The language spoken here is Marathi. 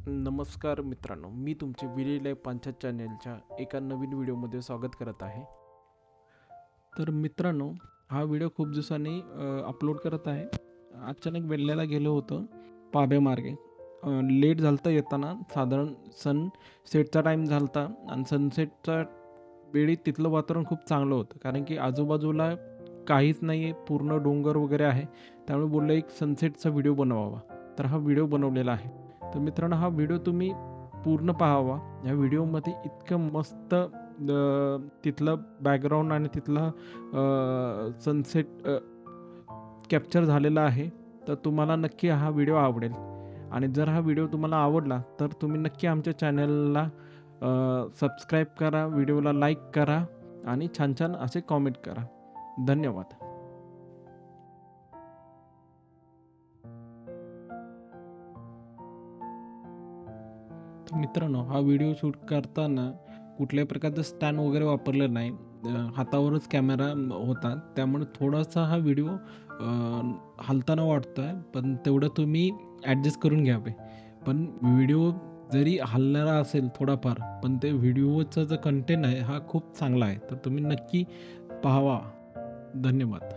नमस्कार मित्रांनो, मी तुमचे विलेज लाईफ पंचायत चॅनेलच्या एका नवीन व्हिडिओमध्ये स्वागत करत आहे. तर मित्रांनो, हा व्हिडिओ खूप दिवसांनी अपलोड करत आहे. अचानक वेल्ल्याला गेलो होतो पाब्यामार्गे. लेट झालं होतं येताना, साधारण सनसेटचा टाईम झाला होता आणि सनसेटच्या वेळी तिथलं वातावरण खूप चांगलं होतं, कारण की आजूबाजूला काहीच नाही आहे, पूर्ण डोंगर वगैरे आहे. त्यामुळे बोललं एक सनसेटचा व्हिडिओ बनवावा, तर हा व्हिडिओ बनवलेला आहे. तर मित्रांनो, हा व्हिडिओ तुम्ही पूर्ण पाहावा. या व्हिडिओमध्ये इतकं मस्त तिथलं बॅकग्राऊंड आणि तिथला सनसेट कॅप्चर झालेला आहे. तर तुम्हाला नक्की हा व्हिडिओ आवडेल आणि जर हा व्हिडिओ तुम्हाला आवडला तर तुम्ही नक्की आमच्या चॅनलला सबस्क्राईब करा, व्हिडिओला लाईक करा आणि छान छान असे कॉमेंट करा. धन्यवाद. तर मित्रांनो, हा व्हिडिओ शूट करताना कुठल्याही प्रकारचं स्टँड वगैरे वापरलं नाही. हातावरच कॅमेरा होता, त्यामुळे थोडासा हा व्हिडिओ हलताना वाटतो आहे, पण तेवढं तुम्ही ॲडजस्ट करून घ्यावे. पण व्हिडिओ जरी हलणारा असेल थोडाफार, पण ते व्हिडिओचा जो कंटेंट आहे हा खूप चांगला आहे, तर तुम्ही नक्की पाहावा. धन्यवाद.